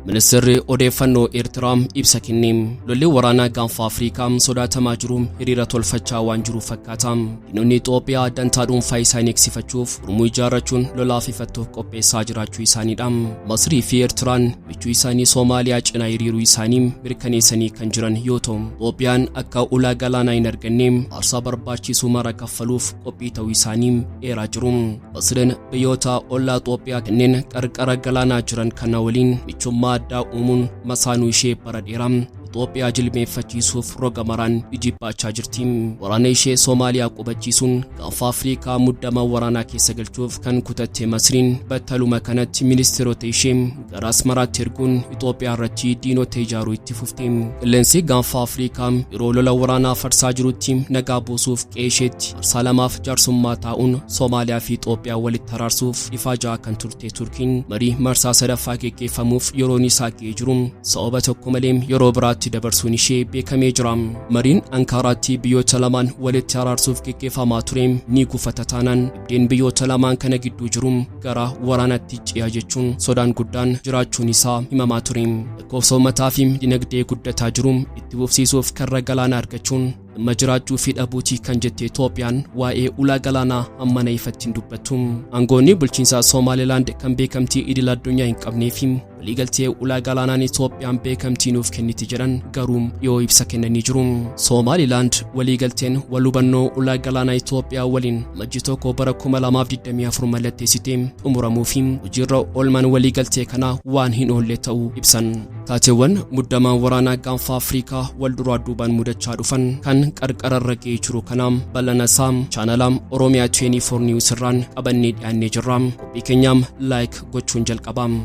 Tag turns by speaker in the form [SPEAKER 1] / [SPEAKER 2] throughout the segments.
[SPEAKER 1] Ministeerri odeeffannoo Eertiraam ibsa kenneem lolli waraanaa gaanfa Afrikaa sodaatamaa jiru hiriira tolfachaa waan jiru fakkaata. Diinonni Itoophiyaa dantaa dhuunfaa isaanii eegsifachuuf gurmuu ijaarrachuun lolaaf ifattoof qopheessaa jiraachuu isaaniidha. Masrii fi Eertiraan michuu isaanii Soomaaliyaa cinaa hiriiruu isaanii mirkaneessanii kan jiran yoo ta'u, Itoophiyaan akka ulaa galaanaa hin arganneem aarsaa barbaachisu mara kaffaluuf qophii ta'uu isaanii eeraa jiru. Masriin biyyoota ollaa Itoophiyaa kanneen qarqara galaanaa jiran kana waliin michummaa addaa uumuun masaanuu ishee bara dheeraa Itoophiyaa jilbeeffachiisuuf roga maraan ijibbachaa jirti. Waraana ishee Soomaaliyaa qubachiisuun gaanfa Afrikaa muddama waraanaa keessa galchuuf kan kutatte Masriin battaluma kanatti ministeerota ishee gara Asmaraatti erguun Itoophiyaa irratti diinota ijaaruu itti fufte. Qilleensi gaanfa Afrikaa yeroo lola waraanaa farsaa jirutti nagaa buusuuf qeesheetti marsaa lamaaf jaarsummaa taa'uun Soomaaliyaa fi Itoophiyaa walitti araarsuuf ifaajaa kan turte Turkiin marii marsaa sadaffaa geggeeffamuuf yeroon isaa ga'ee jiru. Sababa tokko malee yeroo biraatti dabarsuun ishee beekamee jira. Mariin Ankaaraatti biyyoota lamaan walitti araarsuuf geggeeffamaa ture ni gufata taanaan dhibdeen biyyoota lamaan kana gidduu jiru gara waraanatti ce'a jechuun sodaan guddaan jiraachuun isaa himamaa ture. Lakkoofsa uummataa fi dinagdee guddataa jiru itti fufsiisuuf karra galaanaa argachuun dhimma jiraachuu fi dhabuutii kan jette Itoophiyaan waa'ee ulaa galaanaa ammana ifattiin dubbattu. Aangoonni bulchiinsa Somaalilaand kan beekamtii idil addunyaa hin qabnee fi waliigaltee ulaa galaanaan Itoophiyaan beekamtii nuuf kenniti jedhan garuu yoo ibsa kennanii jiru. Somaalilaand waliigalteen wal hubannoo ulaa galaanaa Itoophiyaa waliin majji tokko bara 2024 mallatteessitee xumuramuu fi hojiirra oolman waliigaltee kana waan hin oolle ta'uu ibsan. Taateewwan muddamaan waraanaa gaanfa Afrikaa wal duraa duubaan mudachaa dhufan kan qarqararra ga'ee jiru kanaam bal'anasaa chaanalaam Oromiyaa 24 News irraan qabannee dhiyaannee jirra. Qophii keenyaam laayik gochuun jalqabaam.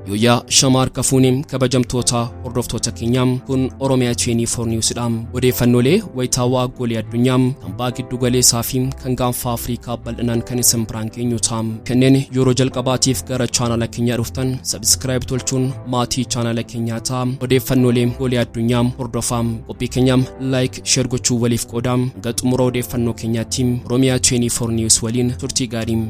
[SPEAKER 1] Yooyaa Shamaar Kafuunim kabajamtoota hordoftoota keenyaam kun Oromiyaa 24 Newsdhaam. Odeeffannoolee wayitaawaa goolii addunyaam kan baa giddu galeessaa fi kan gaanfa Afrikaa bal'inaan kan isin biraan geenyu taam. Kanneen yeroo jalqabaatiif gara chaanala keenyaa dhuftan subscribe tolchuun maatii chaanala keenyaa taam. Odeeffannoolee goolii addunyaam hordofaam. Qophii keenyaam like share gochuu waliif qoodaam. Hanga xumura odeeffannoo keenyaatti Oromiyaa 24 News waliin turtii gaarii.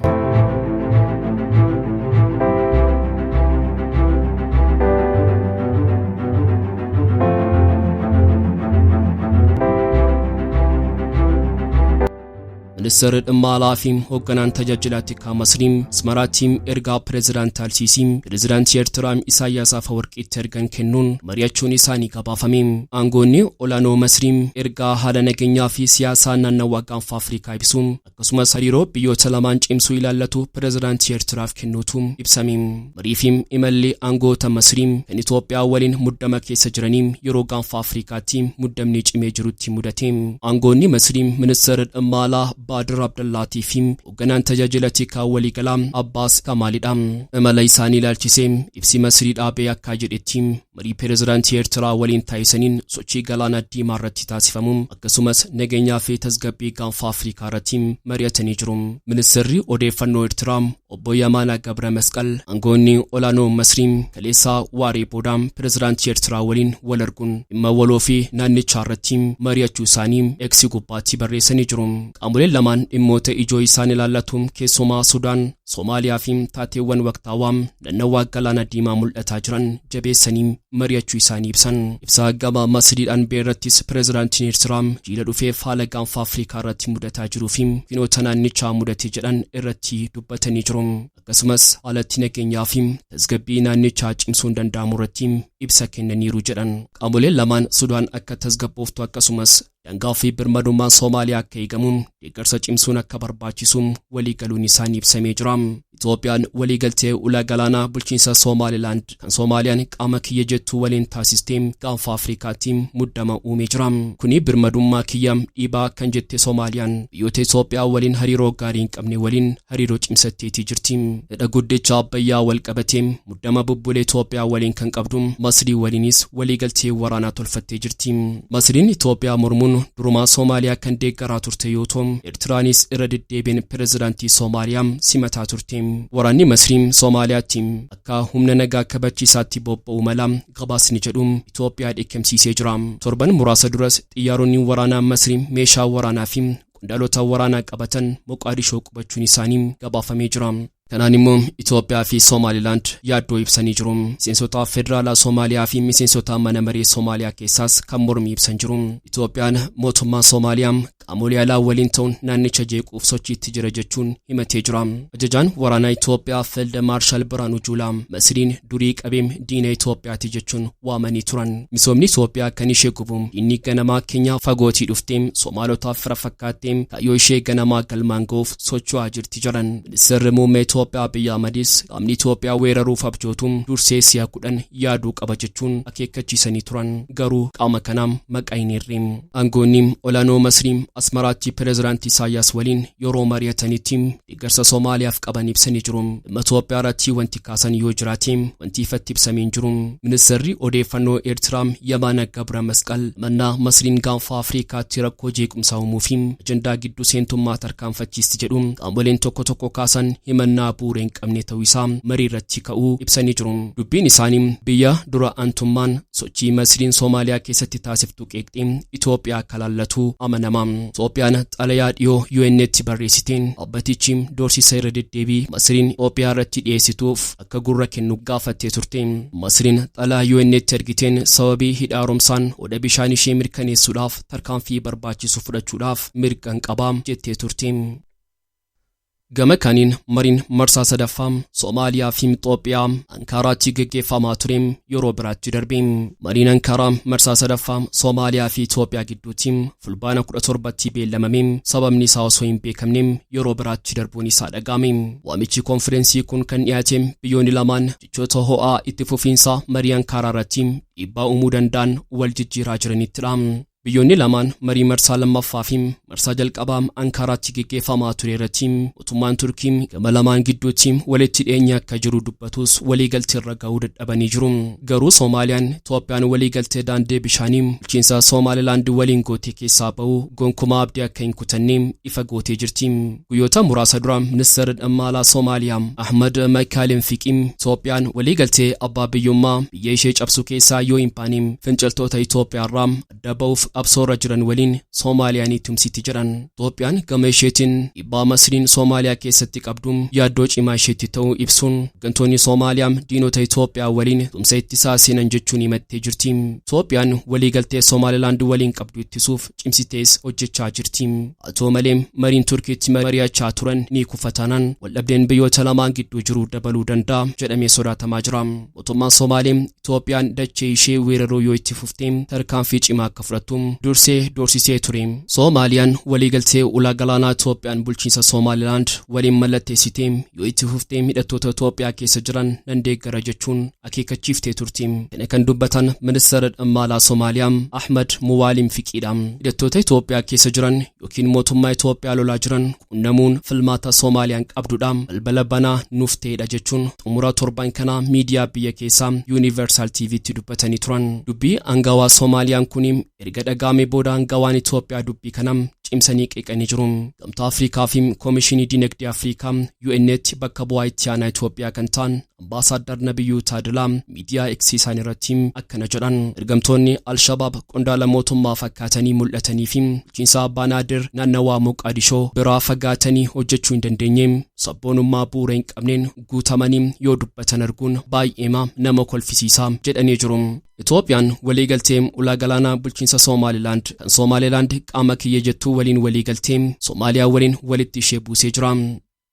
[SPEAKER 1] Ministeerri dhimma alaa fi hoogganaan tajaajila tikaa Masriim Asmaraatti ergaa pireezidaantii Alsiisii pireezidaantii Eertiraam Isaayyaas Afeworqiitti ergan kennuun mari'achuun isaanii gabaafame. Aangoonni olaanoo Masriim ergaa haala nageenyaa fi siyaasaa naannawaa gaanfa Afrikaa ibsuun akkasumas hariiroo biyyoota lamaan cimsuu ilaallatu pireezidaantii Eertiraaf kennuutu ibsame. Marii fi imalli aangoota Masriim kan Itoophiyaa waliin muddama keessa jiraniin yeroo gaanfa Afrikaatti muddamni cimee jirutti mudate. Aangoonni Masriim ministeerri dhimma alaa Badir Abdullaati fi hoogganaan tajaajila tikaa waliigalaa Abbaas Kamaalidha. Imala isaanii ilaalchisee ibsi Masrii dhaabee akka jedhetti marii pireezidaantii Eertiraa waliin taasisaniin sochii galaana diimaa irratti taasifamu akkasumas nageenyaa fi tasgabbii gaanfa Afrikaa irratti mari'atanii jiru. Ministeerri odeeffannoo Eertiraa obbo Yamaana Gabra Masqal aangoonni olaanoo Masriim kaleessaa waaree booda pireezidaantii Eertiraa waliin wal arguun dhimma waloo fi naannichaa irratti mari'achuu isaanii eeksi gubbaatti barreessanii jiru. Qaamoleen lamaan dhimmoota ijoo isaan ilaallatu keessumaa Sudaan, Soomaaliyaa fi taateewwan waqtaawaa naannawaa galaana diimaa mul'ataa jiran jabeessanii mari'achuu isaanii ibsan. Ibsa gama Masriidhaan beerrattis pireezidaantiin Eertiraa jiila dhufeef haala gaanfa Afrikaa irratti mudataa jiruu fi finoota naannichaa mudate jedhan irratti dubbatanii jiru. Akkasumas haalatti nageenyaa fi tasgabbii naannichaa cimsuun danda'amu irratti ibsa kennaniiru jedhan. Qaamoleen lamaan Sudaan akka tasgabbooftu akkasumas dangaa fi birmadummaan Soomaaliyaa akka eegamuun deeggarsa cimsuun akka barbaachisu waliigaluun isaanii ibsamee jira. Itoophiyaan waliigaltee ulaa galaanaa bulchiinsa Somaalilaand kan Soomaaliyaan qaama kiyya jettu waliin taasistee gaanfa Afrikaatti muddama uumee jira. Kuni birmadummaa kiyya dhiibaa kan jette Soomaaliyaan biyyoota Itoophiyaa waliin hariiroo gaarii hin qabne waliin hariiroo cimsatteetii jirti. Hidha guddicha Abbayyaa wal qabatee muddama bubbulee Itoophiyaa waliin kan qabdu Masrii waliinis waliigaltee waraanaa tolfattee jirti. Masriin Itoophiyaa mormuun durumaa Soomaaliyaa kan deeggaraa turte yoo ta'u Eertiraanis irra deddeebiin pireezidaantii Soomaaliyaa simataa turte. Waraanni Masriim Soomaaliyaatti akka humna nagaa kabachiisaatti bobba'u mala gabaasni jedhu Itoophiyaa dheekkamsiisee jira. Torban muraasa duras xiyyaaronni waraanaa Masriim meeshaa waraanaa fi qondaalota waraanaa qabatan Moqaadishoo qubachuun isaanii gabaafamee jira. Kanaan immoo Itoophiyaa fi Somaliland yaaddoo ibsanii jiru. Miseensota federaalaa Somaaliyaa fi miseensota mana maree Somaaliyaa keessaas kan mormii ibsan jiru. Itoophiyaan mootummaa Somaaliyaa qaamolee alaa waliin ta'uun naannicha jeequuf sochiitti jira jechuun himatee jira. Ajajaan waraanaa Itoophiyaa Fiild Maarshaal Biraanuu Juulaa Masriin durii qabeem diina Itoophiyaati jechuun waamanii turan. Misoomni Itoophiyaa kan ishee gubu inni ganamaa keenya fagootii dhuftee Somaalotaaf fira fakkaattee kaayyoo ishee ganamaa galmaan ga'uuf socho'aa jirti jedhan. Ministeerri muummee Itoophiyaa Abiy Ahmedis qaamni Itoophiyaa weeraruuf abjootuun dursee si'a 10 yaaduu qaba jechuun akeekkachiisanii turan. Garuu qaama kanaan maqaa hin hirreem. Aangoonni olaanoo Masrii Asmaraatti pireezidaantii Isaayyaas waliin yeroo mari'atanitti deeggarsa Soomaaliyaaf qaban ibsanii jiru. Dhimma Itoophiyaa irratti wanti kaasan yoo jiraate wanti ifatti ibsamee jiru. Ministeerri odeeffannoo Eertiraa Yamaana Gabra Masqal mannaa Masriin gaanfa Afrikaatti rakkoo jeequmsaa uumuu fi ajandaa gidduu seentummaa tarkaanfachiisti jedhu qaamoleen tokko kaasan himannaa bu'uura hin qabne ta'uu isaa marii irratti ka'uu ibsanii jiru. Dubbiin isaanii biyya dura aantummaan sochii Masriin Soomaaliyaa keessatti taasiftu qeeqxee Itoophiyaa kalaallatu amanama. Itoophiyaan xalayaa dhiyoo UN'tti barreessiteen dhaabbatichi doorsisa irra deddeebii Masriin Itoophiyaa irratti dhiyeessituuf akka gurra kennu gaafattee turte. Masriin xalayaa UN'tti ergiteen sababii hidha haaromsaan hodha bishaan ishee mirkaneessuudhaaf tarkaanfii barbaachisu fudhachuudhaaf mirga qabaa jettee turte. Gama kaniin mariin marsaa sadaffaa Soomaaliyaa fi Itoophiyaa Ankaraatti gaggeeffamaa ture yeroo biraatti darbe. Mariin Ankaraa marsaa sadaffaa Soomaaliyaa fi Itoophiyaa gidduutti fulbaana 17tti beellamame sababni isaa osoo hin beekamne yeroo biraatti darbuun isaa dhaga'ame. Waamichi konferensii kun kan dhiyaate biyyoonni lamaan jechoota ho'aa itti fufiinsa marii Ankaraa irratti dhiibbaa uumuu danda'an wal jijjiiraa jiranittidha. Biyyoonni lamaan marii marsaa lammaffaa fi marsaa jalqabaa Ankaraatti gaggeeffamaa ture irratti mootummaan Turkii gama lamaan gidduutti walitti dhiyeenya akka jiru dubbatus waliigaltee irra ga'uu dadhabanii jiru. Garuu Soomaaliyaan Itoophiyaan waliigaltee daandii bishaanii bulchiinsa Somaalilaand waliin gootee keessaa ba'uu gonkumaa abdii akka hin kutanne ifa gootee jirti. Guyyoota muraasa dura ministeerri dhimma alaa Soomaaliyaa Ahmad Makaalem Fiqii Itoophiyaan waliigaltee abbaa biyyummaa biyya ishee cabsuu keessaa yoo hin baane finciltoota Itoophiyaa irraa adda ba'uuf absoora jiran waliin Soomaaliyaan tumsitti jiran. Itoophiyaan gama isheetiin dhiibbaa Masriin Soomaaliyaa keessatti qabdu yaaddoo cimaa isheetti ta'uu ibsuun gantoonni Soomaaliyaa diinota Itoophiyaa waliin tumsa ittisaa seenan jechuun himattee jirti. Itoophiyaan waliigaltee Somaalilaand waliin qabdu ittisuuf cimsitees hojjechaa jirti. Haa ta'u malee mariin Turkiitti mari'achaa turan ni kufatanaan waldhabdeen biyyoota lamaan gidduu jiru dabaluu danda'a jedhamee sodaatamaa jira. Mootummaan Somaaliyaa Itoophiyaan dachee ishee weeraruu yoo itti fuftee tarkaanfii cimaa akka fudhattu dursee doorsisee ture. Soomaaliyaan waliigaltee ulaa galaanaa Itoophiyaan bulchiinsa Somaalilaand waliin mallatteessitee yoo itti fuftee hidhattoota Itoophiyaa keessa jiran nan deeggara jechuun akeekkachiiftee turti. Kana kan dubbatan ministeera dhimma alaa Soomaaliyaa Ahmad Muwaalim Fiqiidha. Hidhattoota Itoophiyaa keessa jiran yookiin mootummaa Itoophiyaa lolaa jiran qunnamuun filmaata Soomaaliyaan qabdudha balbala banaa nuuf ta'edha jechuun xumura torban kana miidiyaa biyya keessaa Universal TV'tti dubbatanii turan. Dubbii aangawaa Soomaaliyaan kun erga dhagaame booda aangawaan Itoophiyaa dubbii kanam cimsanii qeeqanii jiru. Gamtaa Afrikaa fi Koomishinii Dinagdee Afrikaa UN'tti bakka bu'aa itti aanaa Itoophiyaa kan ta'an Ambaasaadar Nabiyyuu Taadilaa miidiyaa X isaanii irratti akkana jedhan. Ergamtoonni Al-Shabaab qondaala mootummaa fakkaatanii mul'atanii fi bulchiinsa Abbaa Naadir naannawaa Moqaadishoo biraa fagaatanii hojjechuu hin dandeenye sabboonummaa bu'uura hin qabneen guutamanii yoo dubbatan arguun baay'ee nama kolfisiisa jedhanii jiru. Itoophiyaan waliigaltee ulaa galaanaa bulchiinsa Somaalilaand kan Somaalilaand qaama kiyya jettuu waliin waliigaltee Soomaaliyaa waliin walitti ishee buusee jira.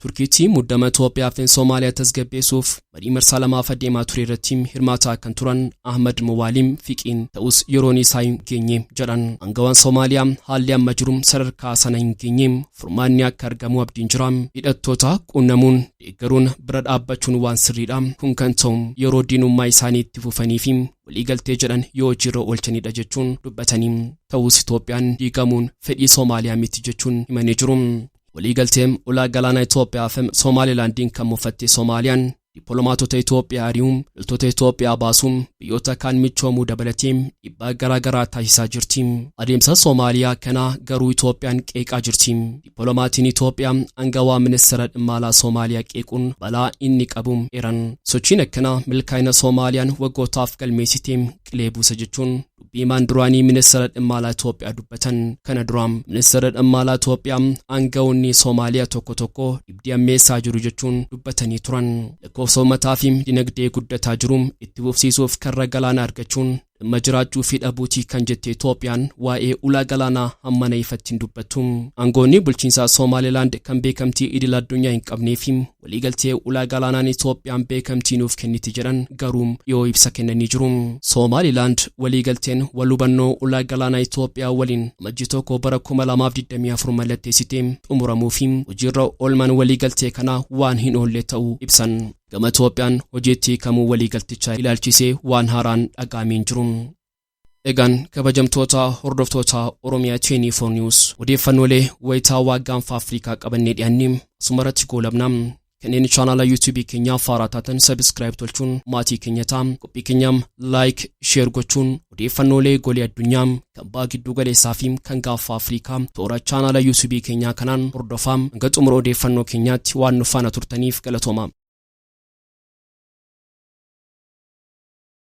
[SPEAKER 1] Turkiitti muddama Itoophiyaa fi Soomaaliyaa tasgabbeessuuf marii marsaa lamaaf adeemaa ture irratti hirmaataa kan turan Ahmad Muwaalim Fiqiin ta'us yeroon isaa hin geenye jedhan. Aangawaan Soomaaliyaa haalli amma jiru sadarkaa sana hin geenye furmaanni akka argamu abdiin jira. Hidhattoota qunnamuun deeggaruun bira dhaabbachuun waan sirriidha. Kun kan ta'u yeroo diinummaa isaanii itti fufanii fi waliigaltee jedhan yoo hojiirra oolchanidha jechuun dubbatanii. Ta'us Itoophiyaan diigamuun fedhii Soomaaliyaa miti jechuun himanii jiru. Waliigalteen ulaa galaanaa Itoophiyaa fi Somaalilaandiin kan muffatte Soomaaliyaan dippiloomaatota Itoophiyaa ari'uun loltoota Itoophiyaa baasuun biyyoota kaan michoomuu dabalatee dhiibbaa garaagaraa taasisaa jirti. Adeemsa Soomaaliyaa kana garuu Itoophiyaan qeeqaa jirti. Dippiloomatiin Itoophiyaa aangawaa ministeera dhimma alaa Soomaaliyaa qeequun balaa inni qabu eeran. Sochiin akkanaa milkaa'ina Soomaaliyaan waggootaaf galmeessitee qilee buusa jechuun dubbiimaan duraanii ministeera dhimma alaa Itoophiyaa dubbatan. Kana duraam ministeera dhimma alaa Itoophiyaa aangawoonni Soomaaliyaa tokko dhibdee ammeessaa jiru jechuun dubbatanii turan. Lakkoofsa uummataa fi dinagdee guddataa jiru itti fufsiisuuf karra galaanaa argachuun dhimma jiraachuu fi dhabuutii kan jette Itoophiyaan waa'ee ulaa galaanaa hammana ifattiin dubbattu. Aangoonni bulchiinsa Somaalilaand kan beekamtii idil addunyaa hin qabnee fi waliigaltee ulaa galaanaan Itoophiyaan beekamtii nuuf kenniti jedhan garuu yoo ibsa kennanii jiru. Somaalilaand waliigalteen wal hubannoo ulaa galaanaa Itoophiyaa waliin amajjii 1 bara 2024 mallatteessitee xumuramuu fi hojiirra oolmaan waliigaltee kana waan hin oolle ta'uu ibsan. Gama Itoophiyaan hojiitti kamuu waliigaltichaa ilaalchisee waan haaraan dhagaameen jiru. Egaan kabajamtoota hordoftoota Oromiyaa 24 News odeeffannoolee wayitaawaa gaanfa Afrikaa qabannee dhiyaannee asumarratti goolabna. Kanneen chaanala YouTube keenya faaraa taatan subscribe tolchuun maatii keenya ta'aa. Qophii keenya like share gochuun odeeffannoolee golee addunyaa kan baa giddu galeessaa fi kan gaanfa Afrikaa toora chaanala YouTube keenya kanaan hordofaa. Hanga xumura odeeffannoo keenyaatti waan nu faana turtaniif galatooma.